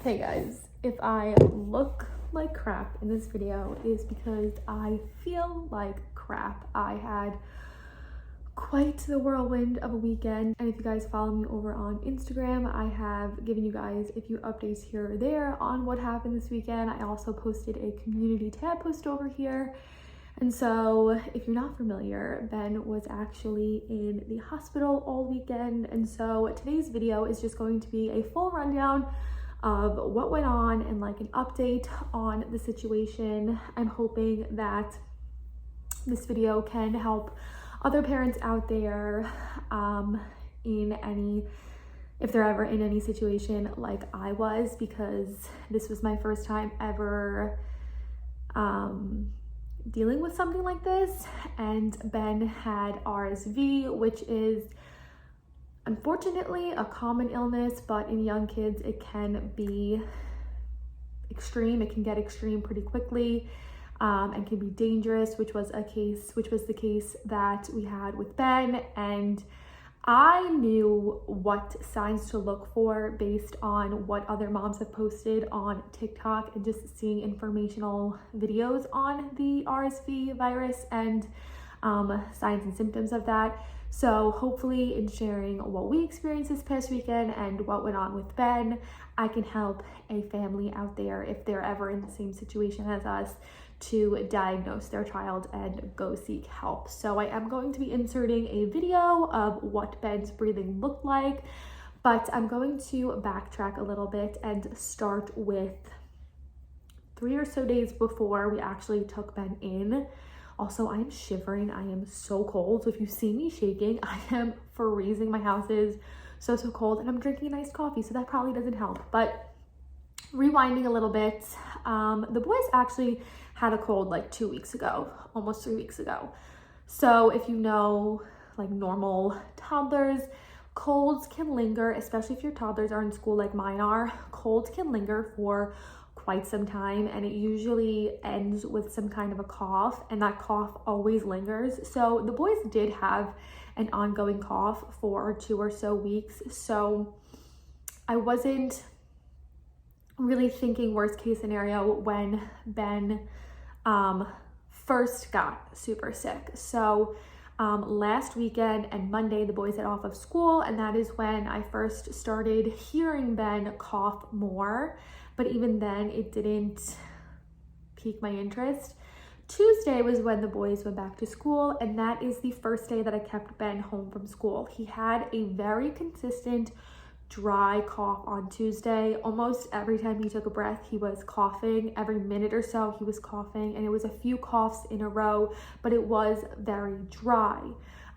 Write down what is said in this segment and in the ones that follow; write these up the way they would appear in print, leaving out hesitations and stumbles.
Hey guys, if I look like crap in this video, it is because I feel like crap. I had quite the whirlwind of a weekend, and if you guys follow me over on Instagram, I have given you guys a few updates here or there on what happened this weekend. I also posted a community tab post over here. And so if you're not familiar, Ben was actually in the hospital all weekend, and so today's video is just going to be a full rundown of what went on and like an update on the situation. I'm hoping that this video can help other parents out there if they're ever in any situation like I was, because this was my first time ever dealing with something like this. And Ben had RSV, which is unfortunately a common illness, but in young kids it can be extreme. It can get extreme pretty quickly and can be dangerous, which was the case that we had with Ben. And I knew what signs to look for based on what other moms have posted on TikTok and just seeing informational videos on the RSV virus and signs and symptoms of that. So hopefully in sharing what we experienced this past weekend and what went on with Ben, I can help a family out there if they're ever in the same situation as us to diagnose their child and go seek help. So I am going to be inserting a video of what Ben's breathing looked like, but I'm going to backtrack a little bit and start with 3 or so days before we actually took Ben in. Also, I am shivering. I am so cold. So if you see me shaking, I am freezing. My house is so cold, and I'm drinking a nice coffee, so that probably doesn't help. But rewinding a little bit, the boys actually had a cold like 2 weeks ago, almost 3 weeks ago. So if you know, like normal toddlers, colds can linger, especially if your toddlers are in school like mine are. Colds can linger for quite some time, and it usually ends with some kind of a cough, and that cough always lingers. So the boys did have an ongoing cough for 2 or so weeks. So I wasn't really thinking worst case scenario when Ben first got super sick. So last weekend and Monday, the boys had off of school, and that is when I first started hearing Ben cough more. But even then, it didn't pique my interest. Tuesday was when the boys went back to school, and that is the first day that I kept Ben home from school. He had a very consistent dry cough on Tuesday. Almost every time he took a breath, he was coughing. Every minute or so, he was coughing, and it was a few coughs in a row, but it was very dry.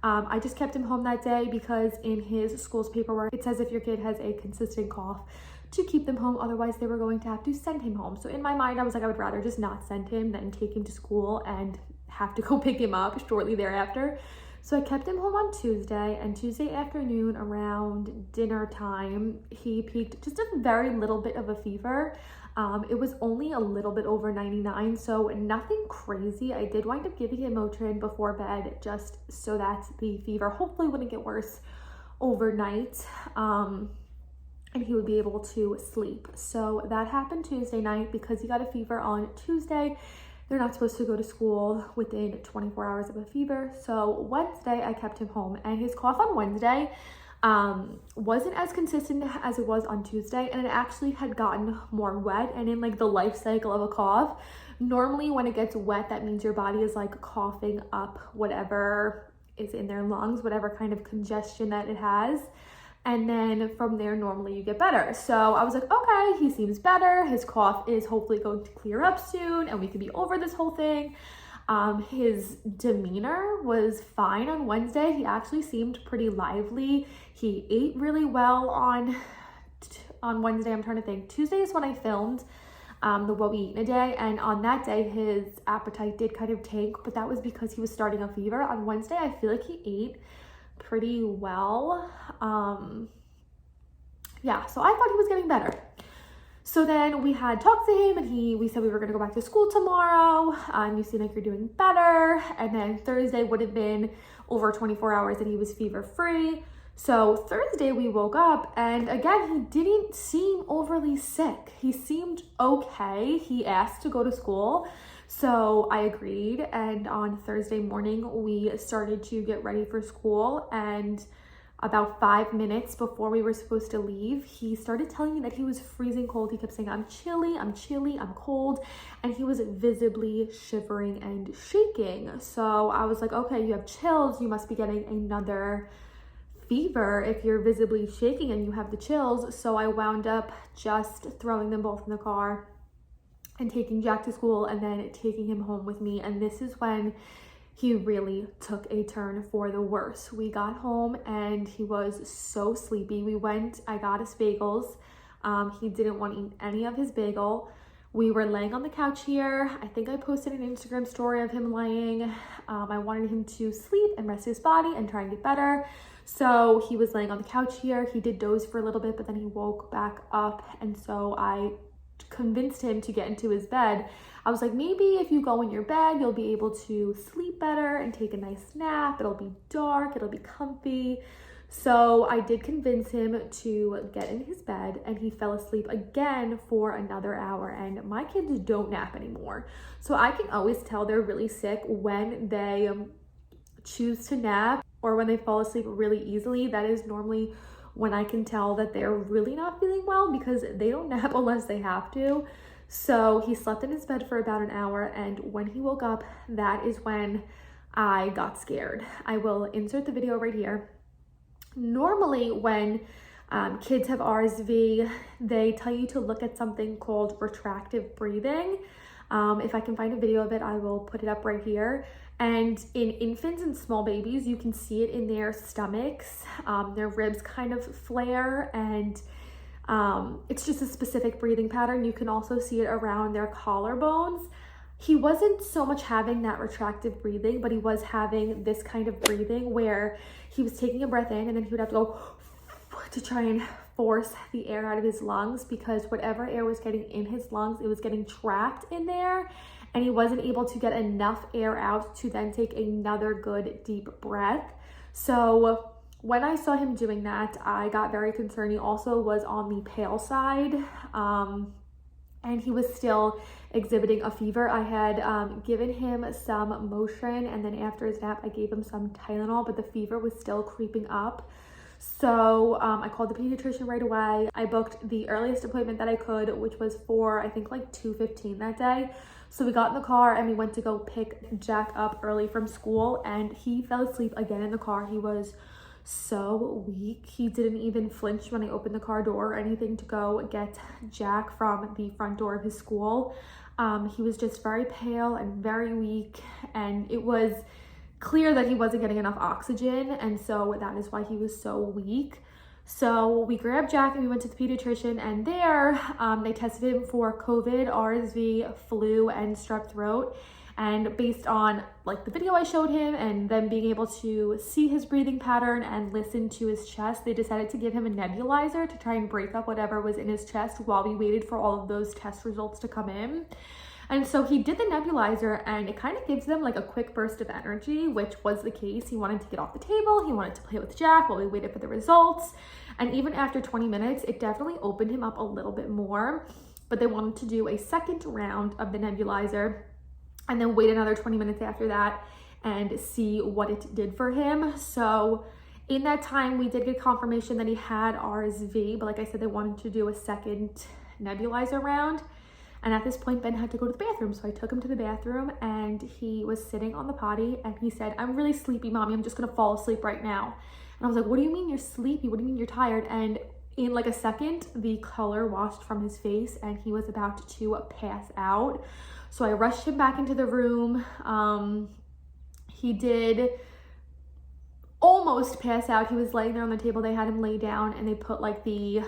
I just kept him home that day because in his school's paperwork, it says if your kid has a consistent cough, to keep them home, otherwise they were going to have to send him home. So in my mind, I was like, I would rather just not send him than take him to school and have to go pick him up shortly thereafter. So I kept him home on Tuesday, and Tuesday afternoon around dinner time, he peaked just a very little bit of a fever. It was only a little bit over 99, so nothing crazy. I did wind up giving him Motrin before bed just so that the fever hopefully wouldn't get worse overnight. And he would be able to sleep. So that happened Tuesday night. Because he got a fever on Tuesday, they're not supposed to go to school within 24 hours of a fever. So Wednesday, I kept him home, and his cough on Wednesday wasn't as consistent as it was on Tuesday, and it actually had gotten more wet. And in like the life cycle of a cough, normally when it gets wet, that means your body is like coughing up whatever is in their lungs, whatever kind of congestion that it has. And then from there, normally you get better. So I was like, okay, he seems better. His cough is hopefully going to clear up soon, and we could be over this whole thing. His demeanor was fine on Wednesday. He actually seemed pretty lively. He ate really well on Wednesday. I'm trying to think. Tuesday is when I filmed the What We Eat in a Day, and on that day, his appetite did kind of tank, but that was because he was starting a fever. On Wednesday, I feel like he ate pretty well. So I thought he was getting better. So then we had talked to him, and we said we were gonna go back to school tomorrow. You seem like you're doing better. And then Thursday would have been over 24 hours that he was fever free. So Thursday we woke up and again, he didn't seem overly sick. He seemed okay. He asked to go to school. So I agreed. And on Thursday morning, we started to get ready for school. And about 5 minutes before we were supposed to leave, he started telling me that he was freezing cold. He kept saying, I'm chilly, I'm cold. And he was visibly shivering and shaking. So I was like, okay, you have chills. You must be getting another fever if you're visibly shaking and you have the chills. So I wound up just throwing them both in the car and taking Jack to school and then taking him home with me. And this is when he really took a turn for the worse. We got home and he was so sleepy. I got his bagels. He didn't want to eat any of his bagel. We were laying on the couch here. I think I posted an Instagram story of him laying. I wanted him to sleep and rest his body and try and get better. So he was laying on the couch here. He did doze for a little bit, but then he woke back up. And so I convinced him to get into his bed. I was like, maybe if you go in your bed, you'll be able to sleep better and take a nice nap. It'll be dark, it'll be comfy. So I did convince him to get in his bed and he fell asleep again for another hour. And my kids don't nap anymore. So I can always tell they're really sick when they choose to nap or when they fall asleep really easily. That is normally when I can tell that they're really not feeling well because they don't nap unless they have to. So he slept in his bed for about an hour, and when he woke up, that is when I got scared. I will insert the video right here. Normally when kids have RSV, they tell you to look at something called retractive breathing. If I can find a video of it, I will put it up right here. And in infants and small babies, you can see it in their stomachs. Their ribs kind of flare, and it's just a specific breathing pattern. You can also see it around their collarbones. He wasn't so much having that retractive breathing, but he was having this kind of breathing where he was taking a breath in and then he would have to go to try and force the air out of his lungs, because whatever air was getting in his lungs, it was getting trapped in there, and he wasn't able to get enough air out to then take another good deep breath. So when I saw him doing that, I got very concerned. He also was on the pale side, and he was still exhibiting a fever. I had given him some Motrin, and then after his nap, I gave him some Tylenol, but the fever was still creeping up. So I called the pediatrician right away. I booked the earliest appointment that I could, which was for, I think, like 2:15 that day. So we got in the car and we went to go pick Jack up early from school, and he fell asleep again in the car. He was so weak. He didn't even flinch when I opened the car door or anything to go get Jack from the front door of his school. He was just very pale and very weak, and it was clear that he wasn't getting enough oxygen, and so that is why he was so weak. So we grabbed Jack and we went to the pediatrician, and there they tested him for COVID, RSV, flu, and strep throat. And based on like the video I showed him and them being able to see his breathing pattern and listen to his chest, they decided to give him a nebulizer to try and break up whatever was in his chest while we waited for all of those test results to come in. And so he did the nebulizer, and it kind of gives them like a quick burst of energy, which was the case. He wanted to get off the table. He wanted to play with Jack while we waited for the results. And even after 20 minutes, it definitely opened him up a little bit more. But they wanted to do a second round of the nebulizer and then wait another 20 minutes after that and see what it did for him. So in that time, we did get confirmation that he had RSV, but like I said, they wanted to do a second nebulizer round. And at this point, Ben had to go to the bathroom. So I took him to the bathroom, and he was sitting on the potty, and he said, "I'm really sleepy, Mommy. I'm just gonna fall asleep right now." And I was like, "What do you mean you're sleepy? What do you mean you're tired?" And in like a second, the color washed from his face and he was about to pass out. So I rushed him back into the room. He did almost pass out. He was laying there on the table. They had him lay down, and they put like the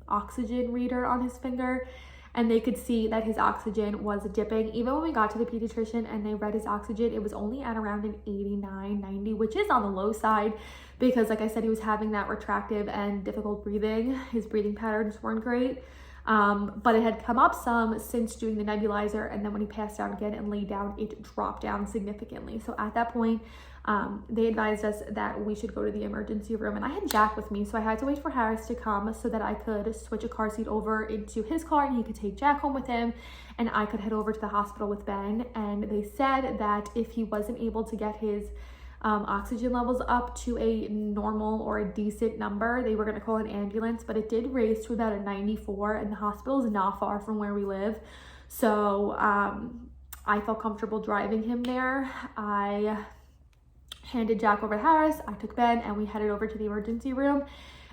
oxygen reader on his finger, and they could see that his oxygen was dipping. Even when we got to the pediatrician and they read his oxygen, it was only at around an 89, 90, which is on the low side because, like I said, he was having that retractive and difficult breathing. His breathing patterns weren't great. But it had come up some since doing the nebulizer, and then when he passed out again and laid down, it dropped down significantly. So at that point, they advised us that we should go to the emergency room, and I had Jack with me, so I had to wait for Harris to come so that I could switch a car seat over into his car and he could take Jack home with him, and I could head over to the hospital with Ben. And they said that if he wasn't able to get his oxygen levels up to a normal or a decent number, they were going to call an ambulance, but it did raise to about a 94, and the hospital is not far from where we live. So I felt comfortable driving him there. I handed Jack over to Harris, I took Ben, and we headed over to the emergency room,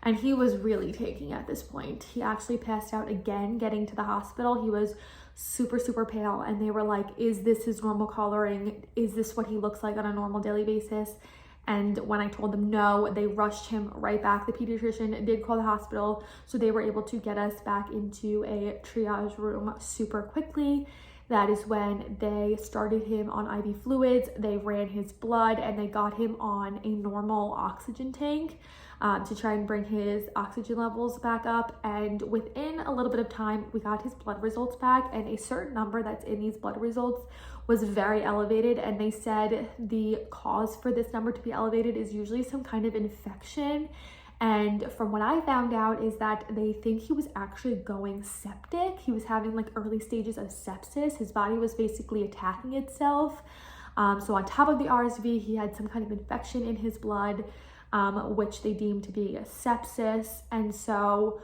and he was really taking at this point. He actually passed out again getting to the hospital. He was super, super pale, and they were like, is this his normal coloring? Is this what he looks like on a normal daily basis? And when I told them no, they rushed him right back. The pediatrician did call the hospital, so they were able to get us back into a triage room super quickly. That is when they started him on IV fluids, they ran his blood, and they got him on a normal oxygen tank to try and bring his oxygen levels back up. And within a little bit of time, we got his blood results back, and a certain number that's in these blood results was very elevated. And they said the cause for this number to be elevated is usually some kind of infection. And from what I found out is that they think he was actually going septic. He was having like early stages of sepsis. His body was basically attacking itself. So on top of the RSV, he had some kind of infection in his blood, which they deemed to be a sepsis. And so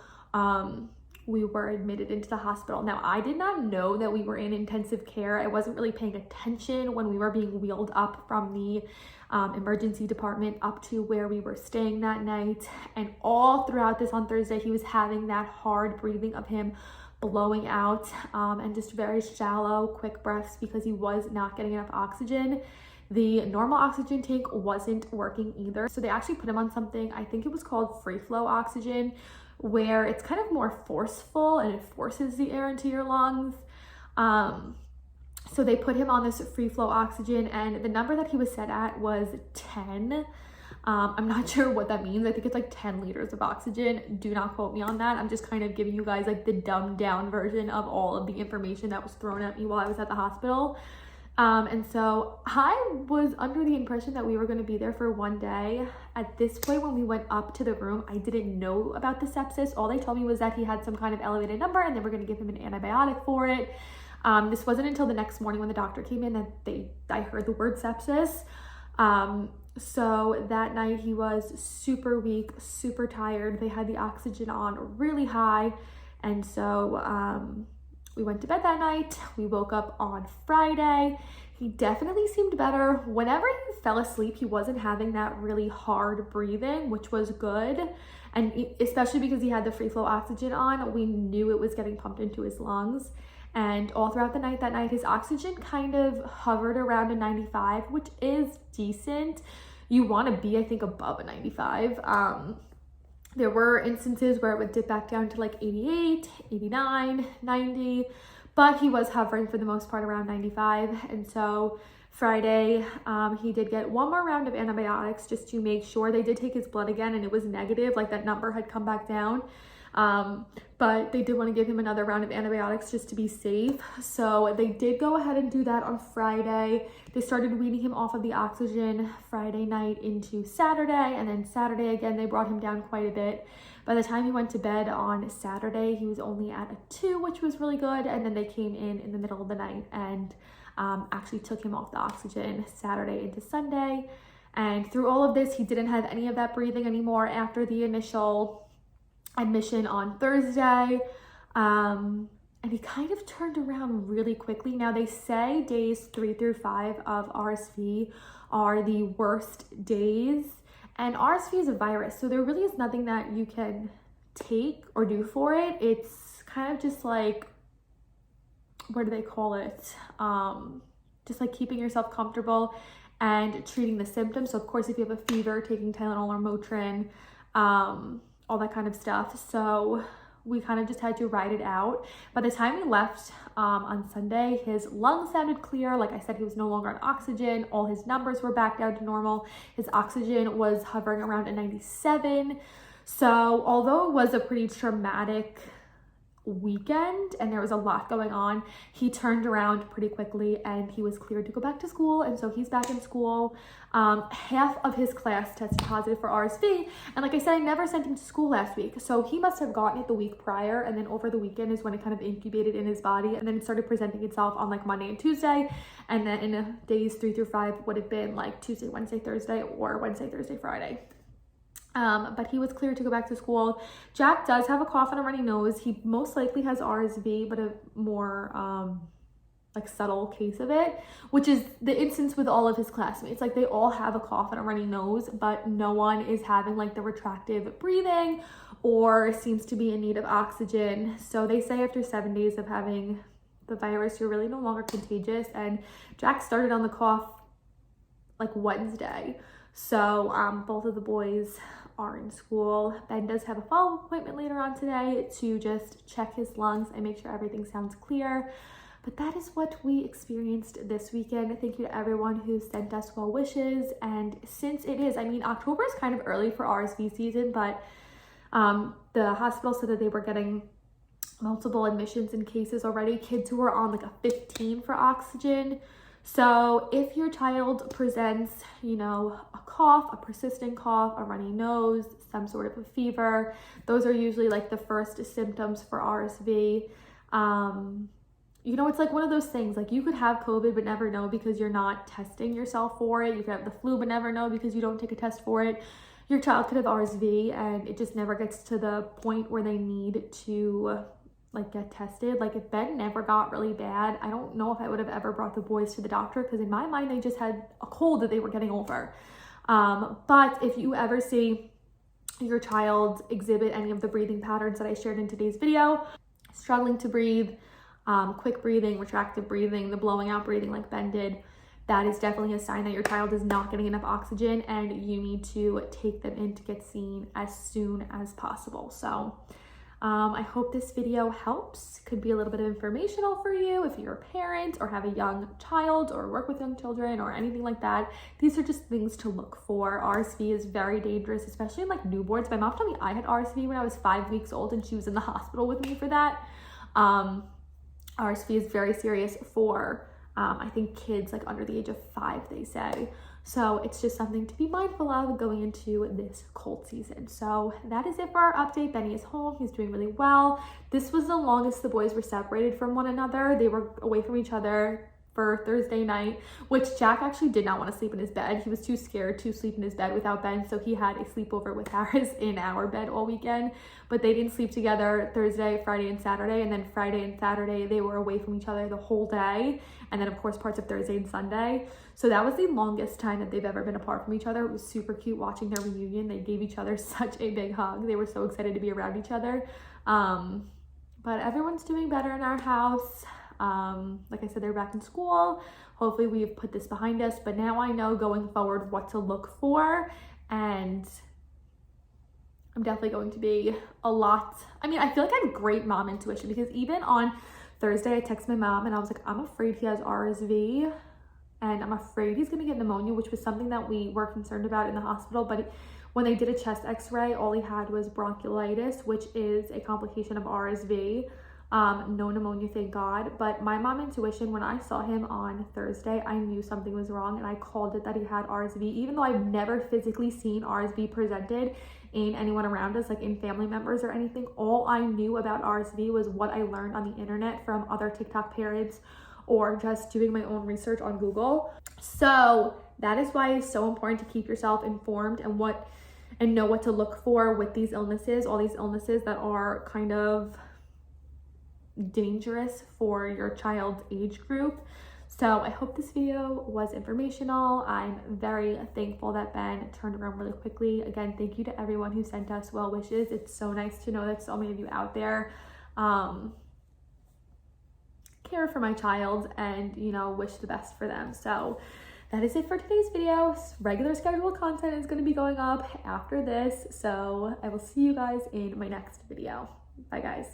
we were admitted into the hospital. Now, I did not know that we were in intensive care. I wasn't really paying attention when we were being wheeled up from the emergency department up to where we were staying that night. And all throughout this on Thursday, he was having that hard breathing of him blowing out and just very shallow, quick breaths because he was not getting enough oxygen. The normal oxygen tank wasn't working either. So they actually put him on something, I think it was called free flow oxygen, where it's kind of more forceful and it forces the air into your lungs. So they put him on this free flow oxygen, and the number that he was set at was 10. I'm not sure what that means. I think it's like 10 liters of oxygen. Do not quote me on that. I'm just kind of giving you guys like the dumbed down version of all of the information that was thrown at me while I was at the hospital. And so I was under the impression that we were going to be there for one day. At this point, when we went up to the room, I didn't know about the sepsis. All they told me was that he had some kind of elevated number and they were going to give him an antibiotic for it. This wasn't until the next morning when the doctor came in that I heard the word sepsis. So that night he was super weak, super tired. They had the oxygen on really high. And so, we went to bed that night. We woke up on Friday. He definitely seemed better. Whenever he fell asleep, he wasn't having that really hard breathing, which was good. And especially because he had the free flow oxygen on, we knew it was getting pumped into his lungs. And all throughout the night that night, his oxygen kind of hovered around a 95, which is decent. You want to be, I think, above a 95. There were instances where it would dip back down to like 88, 89, 90, but he was hovering for the most part around 95. And so Friday, he did get one more round of antibiotics just to make sure. They did take his blood again and it was negative, like that number had come back down. But they did want to give him another round of antibiotics just to be safe. So they did go ahead and do that on Friday. They started weaning him off of the oxygen Friday night into Saturday, and then Saturday again, they brought him down quite a bit. By the time he went to bed on Saturday, he was only at a 2, which was really good. And then they came in the middle of the night and actually took him off the oxygen Saturday into Sunday. And through all of this, he didn't have any of that breathing anymore after the initial admission on Thursday, and he kind of turned around really quickly. Now they say days 3 through 5 of RSV are the worst days, and RSV is a virus, so there really is nothing that you can take or do for it. It's kind of just like, what do they call it? Just like keeping yourself comfortable and treating the symptoms. So of course, if you have a fever, taking Tylenol or Motrin, all that kind of stuff. So we kind of just had to ride it out. By the time we left on Sunday, his lungs sounded clear. Like I said, he was no longer on oxygen. All his numbers were back down to normal. His oxygen was hovering around a 97. So although it was a pretty traumatic weekend and there was a lot going on, he turned around pretty quickly and he was cleared to go back to school. And so he's back in school. Half of his class tested positive for RSV. And like I said, I never sent him to school last week. So he must have gotten it the week prior. And then over the weekend is when it kind of incubated in his body. And then it started presenting itself on like Monday and Tuesday. And then in days 3 through 5 would have been like Tuesday, Wednesday, Thursday, or Wednesday, Thursday, Friday. But he was cleared to go back to school. Jack does have a cough and a runny nose. He most likely has RSV, but a more like subtle case of it, which is the instance with all of his classmates. Like they all have a cough and a runny nose, but no one is having like the retractive breathing or seems to be in need of oxygen. So they say after 7 days of having the virus, you're really no longer contagious. And Jack started on the cough like Wednesday. So both of the boys are in school. Ben does have a follow-up appointment later on today to just check his lungs and make sure everything sounds clear. But that is what we experienced this weekend. Thank you to everyone who sent us well wishes. And since it is, I mean, October is kind of early for RSV season, but the hospital said that they were getting multiple admissions and cases already. Kids who are on like a 15 for oxygen. So if your child presents, you know, a cough, a persistent cough, a runny nose, some sort of a fever, those are usually like the first symptoms for RSV. You know, it's like one of those things, like you could have COVID but never know because you're not testing yourself for it. You could have the flu but never know because you don't take a test for it. Your child could have RSV and it just never gets to the point where they need to like get tested. Like if Ben never got really bad, I don't know if I would have ever brought the boys to the doctor because in my mind they just had a cold that they were getting over. But if you ever see your child exhibit any of the breathing patterns that I shared in today's video, struggling to breathe, quick breathing, retractive breathing, the blowing out breathing like Ben did, that is definitely a sign that your child is not getting enough oxygen and you need to take them in to get seen as soon as possible. So I hope this video helps. Could be a little bit of informational for you if you're a parent or have a young child or work with young children or anything like that. These are just things to look for. RSV is very dangerous, especially in like newborns. My mom told me I had RSV when I was 5 weeks old and she was in the hospital with me for that. RSV is very serious for, I think kids like under the age of 5, they say. So it's just something to be mindful of going into this cold season. So that is it for our update. Benny is home. He's doing really well. This was the longest the boys were separated from one another. They were away from each other for Thursday night, which Jack actually did not want to sleep in his bed. He was too scared to sleep in his bed without Ben. So he had a sleepover with Harris in our bed all weekend, but they didn't sleep together Thursday, Friday, and Saturday. And then Friday and Saturday, they were away from each other the whole day. And then of course, parts of Thursday and Sunday. So that was the longest time that they've ever been apart from each other. It was super cute watching their reunion. They gave each other such a big hug. They were so excited to be around each other. But everyone's doing better in our house. Like I said, they're back in school. Hopefully we've put this behind us, but now I know going forward what to look for. And I'm definitely going to be a lot. I mean, I feel like I have great mom intuition because even on Thursday, I texted my mom and I was like, I'm afraid he has RSV and I'm afraid he's going to get pneumonia, which was something that we were concerned about in the hospital. But when they did a chest x-ray, all he had was bronchiolitis, which is a complication of RSV. No pneumonia, thank God. But my mom intuition, when I saw him on Thursday, I knew something was wrong and I called it that he had RSV, even though I've never physically seen RSV presented in anyone around us, like in family members or anything. All I knew about RSV was what I learned on the internet from other TikTok parents or just doing my own research on Google. So that is why it's so important to keep yourself informed and know what to look for with these illnesses, all these illnesses that are kind of dangerous for your child's age group. So I hope this video was informational. I'm very thankful that Ben turned around really quickly. Again, thank you to everyone who sent us well wishes. It's so nice to know that so many of you out there care for my child and, you know, wish the best for them. So that is it for today's video. Regular scheduled content is going to be going up after this. So I will see you guys in my next video. Bye guys.